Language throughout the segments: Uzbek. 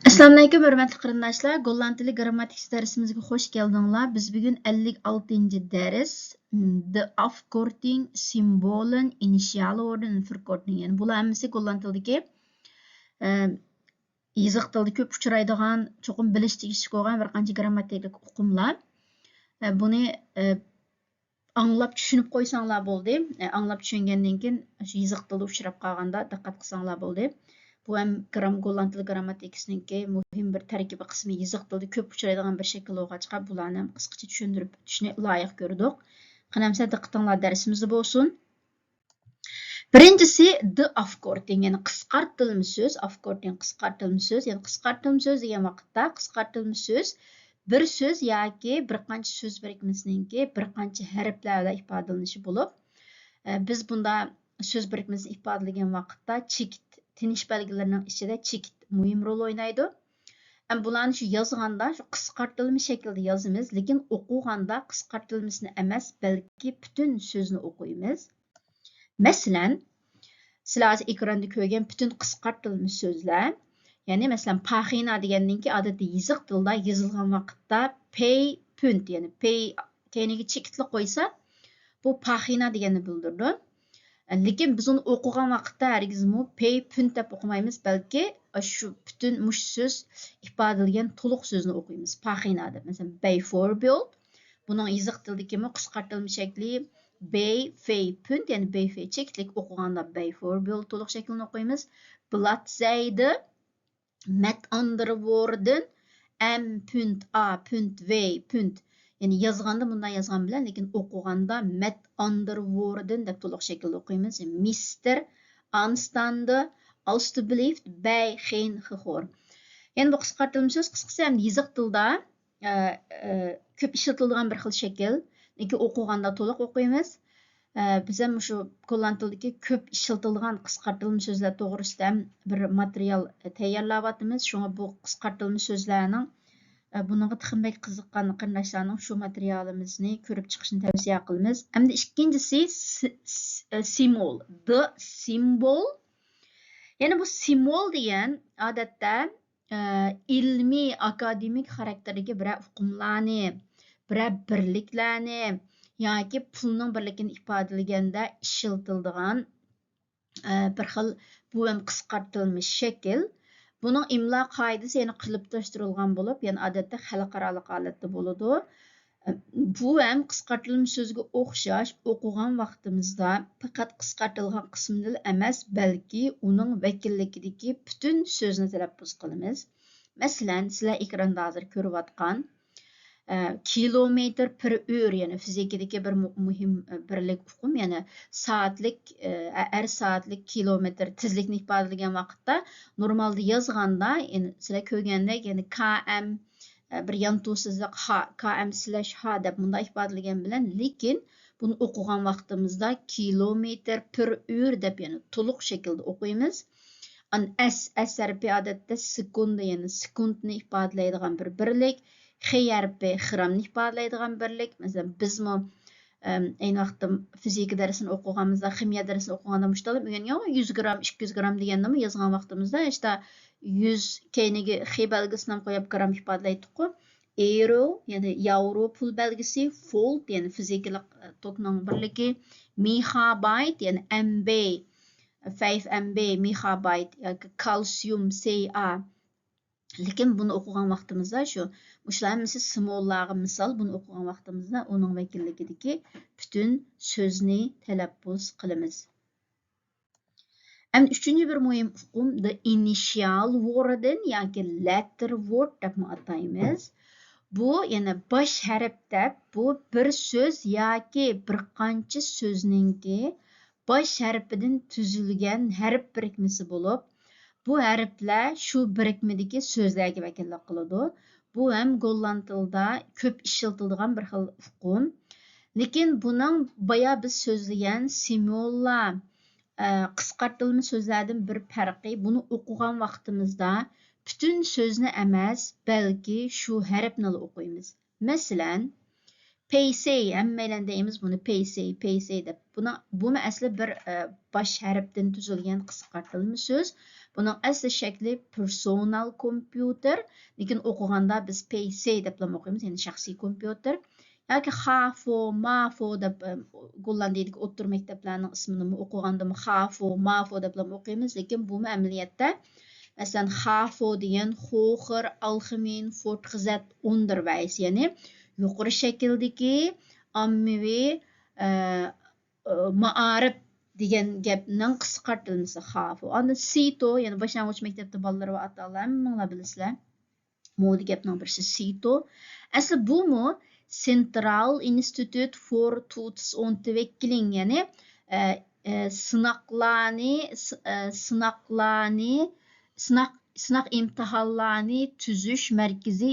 Assalamu alaykum hörmətli qarindaşlar. Golland dili qrammatik dərsimizə xoş gəldinizlər. Biz bugün 56-cı dərs The Afkorting Symbolen Initial Orden Förkortning. Yəni bular hamısı Golland dilidəki yazıq dildə köp uçraydigan, çoxum bilish tegishli bo'lgan bir qancha grammatik uqumlar. Buni anglab tushunib qo'ysanglar bo'ldi. Anglab tushungandan keyin shu yazıq tilda uchrab qolganda diqqat qilsanglar bo'ldi. Bu hem Golland dili grammatikasininki muhim bir tarkibi qismi yazıq tilda köp uchraydigan bir shakl bo'lgan chiqib, bularni ham qisqacha tushuntirib tushunishni loyiq ko'rdik. Qanamsa diqqatinglar darsimizda bo'lsin. Birinchisi the afkorting, yani qisqartirilma so'z, afkorting qisqartirilma so'z, yani qisqartirilma so'z degan vaqtda qisqartirilma so'z bir so'z yoki bir qancha so'z birikmasininki bir qancha harflar bilan ifodalanishi bo'lib, biz bunda so'z birikmasini ifodalagan vaqtda chekit tinish belgilarining ichida chekit muhim rol o'ynaydi. Bularni shu yozganda shu qisqartirilma shaklda yozamiz, lekin o'qiganda qisqartirilmasini emas, balki butun so'zni o'qiymiz. Masalan, sizlar ekranda ko'rgan butun qisqartirilma so'zlar, ya'ni masalan pagina degandan keyin odatda yazıq tilda yozilgan vaqtda pay punt, ya'ni pay keyiniga chekitli qo'ysa, bu pagina deganni bildirdi. Lekin biz uni o'qigan vaqtda hargizmi pay punt deb o'qimaymiz, balki shu butun mush so'z ifodalagan to'liq so'zni o'qiymiz. Pagina deb. Masalan, pay for build. Buning yazıq tildagi qisqartirilma shakli pay fay punt, ya'ni pay fay chekitlik o'qiganda pay for build to'liq shaklini o'qiymiz. Blatzijde met andere woorden m punt a punt v punt. Yani yazganda bundan yazgan bilen, lekin o'qiganda met andere woorden deb to'liq shaklda o'qiymiz. Mister aanstaande alstublieft bij geen gehoor. Yani bu qisqartirilma so'z qisqasi ham yazıq tilda ko'p ishlatiladigan bir xil shakl, lekin o'qiganda to'liq o'qiymiz. Biz ham shu Golland tilidagi ko'p ishlatiladigan qisqartirilma so'zlar to'g'risida bir material tayyorlayapmiz. Shunga bu qisqartirilma so'zlarning buningga texnik qiziqqan qarindoshlarning shu materialimizni ko'rib chiqishni tavsiya qilamiz. Hamda ikkinchisi symbol, the symbol. Yani bu symbol degan odatda ilmiy akademik xarakterdagi bir uqumlarni, bir birliklarni yoki pulning birligini ifodalaganda ishlatiladigan bir xil bu ham qisqartirilma shakl. Bunun imla qoidasi yana qilibdashtirilgan bo'lib, yani odatda xalqaro holatda bo'ladi. Bu ham qisqartirilma so'zga o'xshash o'qigan vaqtimizda faqat qisqartirilgan qismini emas, balki uning vakilligidagi butun so'zni talaffuz qilamiz. Masalan, sizlar ekranda hozir ko'rayotgan kilometr per hör, yani fizikadagi bir muhim birlik uqum, yani soatlik har soatlik kilometr tezlikni ifodalagan vaqtda normalda yozganda, yani sizlar ko'rgandek, yani km bir yantusizlik km/h deb bunda ifodalagan bilan, lekin buni o'qigan vaqtimizda kilometr per hör deb, yani to'liq shaklda o'qiymiz. S harfi odatda sekund, yani sekundni ifodalaydigan bir birlik. X harfi gramni ifodalaydigan birlik. Masalan, bizmi ayni vaqtda fizika darsini o'qiganimizda, ximiya darsini o'qiganda mushtalab o'rgangan 100 gram, 200 gram degandami yozgan vaqtimizda işte 100 keyiniga X belgisini ham qo'yib gram ifodalaydi-ku. Euro, yani yevro pul belgisi, volt, yani fizikalik tokning birligi, megabyte, yani MB, 5 MB megabyte yoki kalsiyum Ca. Lekin buni o'qigan vaqtimizda shu mushlarimiz simvollarga misol buni o'qigan vaqtimizda uning vakilligidagi butun so'zni talaffuz qilamiz. Ham uchinchi bir muhim uqum the initial word'in yoki letter word deb ataymiz. Bu yana bosh harf deb, bu bir so'z yoki bir qancha so'zningki bosh harfidan tuzilgan harf birikmasi bo'lib, bu harflar shu birikmadagi so'zlarga vakillik qiladi. Bu ham Golland tilida ko'p ishlatiladigan bir xil uqum. Lekin buning boya biz so'zlagan simvollar qisqartirilma so'zlardan bir farqi, buni o'qigan vaqtimizda butun so'zni emas, balki shu harfni o'qiymiz. Masalan, paysay, hammaylar deymiz buni paysay deb. Bu asli bir bosh harfdan tuzilgan qisqartirilma so'z. Bunun asli şəkli personal kompüter. Lekin oxuğanda biz PC deb oxuyumuz, yəni şəxsi kompüter. Yoki xafo, mafo deb qo'llandik o'ttir maktablarning ismini oxuğanda xafo, mafo deb oxuyumuz. Lekin bu əməliyyatda Mesela xafo degan xo'xir, alxemin, fortxizat onderwijs, yani yuqori shakldagi ommaviy maarif degan gapning qisqartirilmasi xafo. Onda sito, yani boshlang'ich maktabda bolalar va ota-onalar hammanglar bilasizlar. Bu gapning birisi sito. Asli bu mu Central Institute for Toetsontwikkeling, yani sınaq imtihanlarını tüzüş merkezi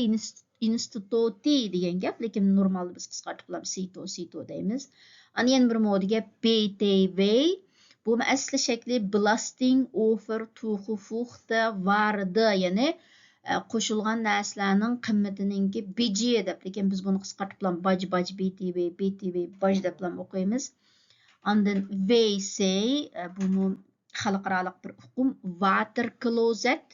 instituti degan gap, lekin normalda biz qisqartib sito deymiz. Ana yana bir modi gap BTW. Bu asli shakli Belasting over Toegevoegde Waarde, yani qo'shilgan narsalarning qimmatininki beji deb, lekin biz buni qisqartib baj BTW baj deb o'qiymiz. Ondan WC, bunu xalqarалық bir uqum, water closet,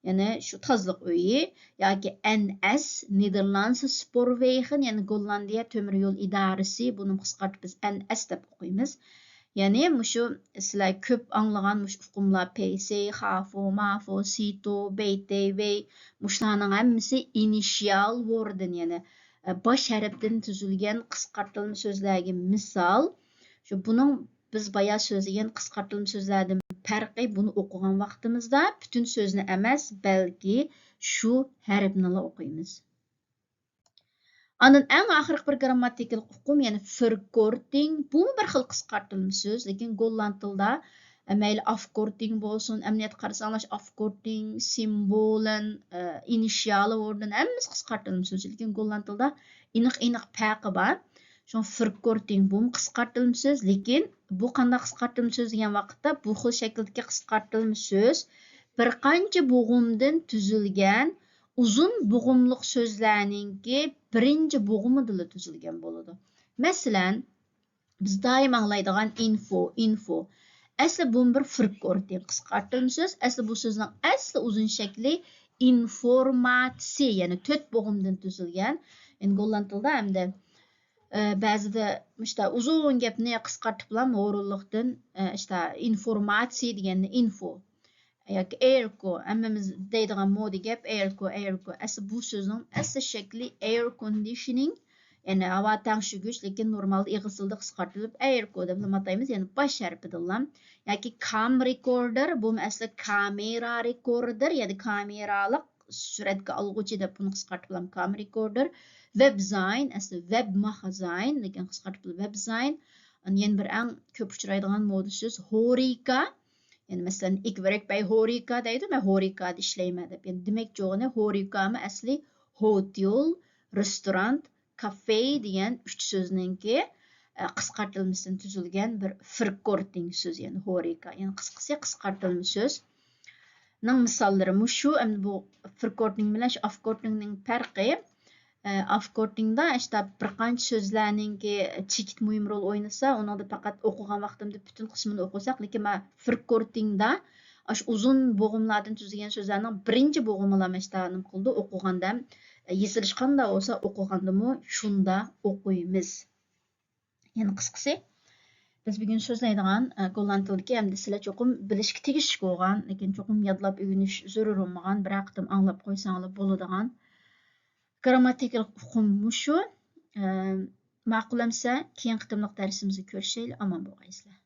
yani şu tazlıq öyi, yoki NS, Nederlandse Spoorwegen, yani Gollandiya temir yo'l idorasi, buni qisqartib biz NS deb o'qiymiz. Yani şu sizlar ko'p anglagan uqumlar PC, xafo, mafo, sito, BTW, muşlarning hammasi initial word'dan, yani bosh harfdan tuzilgan qisqartirilma so'zlarga misol. Şu bunun biz bayağı so'zlagan qisqartirilma so'zlardan farqi, bunu o'qigan vaqtimizda bütün so'zni emas, balki shu harfni o'qiymiz. Ondan eng oxirgi bir grammatikal uqum, yani förkorting. Bu bir xil qisqartirilma so'z, lekin golland tilda mayli afkorting bo'lsin, emniyat qarasanglar afkorting, simbolen, initiali o'rnidan hammasi qisqartirilma so'z, lekin golland tilda aniq farqi bor. Şu förkorting bu qisqartirilma so'z, lekin bu qanday qisqartirilma so'z degan vaqtda bu xil shakldagi qisqartirilma so'z bir qancha bo'g'imdan tuzilgan uzun bo'g'imliq so'zlarningki birinchi bo'g'imida tuzilgan bo'ladi. Masalan, biz doim anglaydigan info. Asli bu bir förkorting qisqartirilma so'z. Asli bu so'zning asli uzun shakli informatsiya, yani 4 bo'g'imdan tuzilgan. Endi golland tilda hamda ba'zida işte uzun gapni qisqartib o'rinliqdan işte informatsiya deganni info yoki airco, hammamiz deydigan modi gap airco. Asli bu so'zning asli shakli air conditioning, yani havo tangshigich, lekin normalda ig'iz tilda qisqartirilib airco deb ataymiz, yani bosh harfidan. Yoki cam recorder, bu asli kamera recorder, yani kameralik suratga olg'uchi deb buni qisqartib cam recorder. Webzine, asli web magazine, lekin qisqartib webzine. Yana bir eng ko'p uchraydigan modi so'z horika. Yani mesela ik verek bei horika deydi, men horikada ishlayman deb. Yani demak jo'g'ini horikami asli hotel, restoran, kafe degan 3 so'zningki qisqartirilmasidan tuzilgan bir förkorting so'z, yani horika. Yani qisqasi qisqartirilma so'z. Ning misollari shu, endi bu förkorting bilan shu afkortingning farqi. Afkortingda işte bir qancha so'zlarningki chekit muhim rol o'ynasa, uni faqat o'qigan vaqtimda bütün qismini o'qisak, lekin men förkortingda ash uzun bo'g'imlardan tuzilgan so'zlarning birinchi bo'g'imini ishtanim qildi o'qiganda, yezilish qanday bo'lsa o'qigandami shunda o'qiymiz. Yani qisqasi biz bugun so'zlaydigan golland tilidagi hamda sizlar cho'qim bilishga tegishli bo'lgan, lekin cho'qim yodlab o'rganish zarur bo'lmagan, bir aqtim anglab qo'ysanglar bo'ladigan grammatikal uqum shu. Ma'qullamsa, keyingi qitimliq darsimizda ko'rishaylik. Omon bo'lg'aysizlar.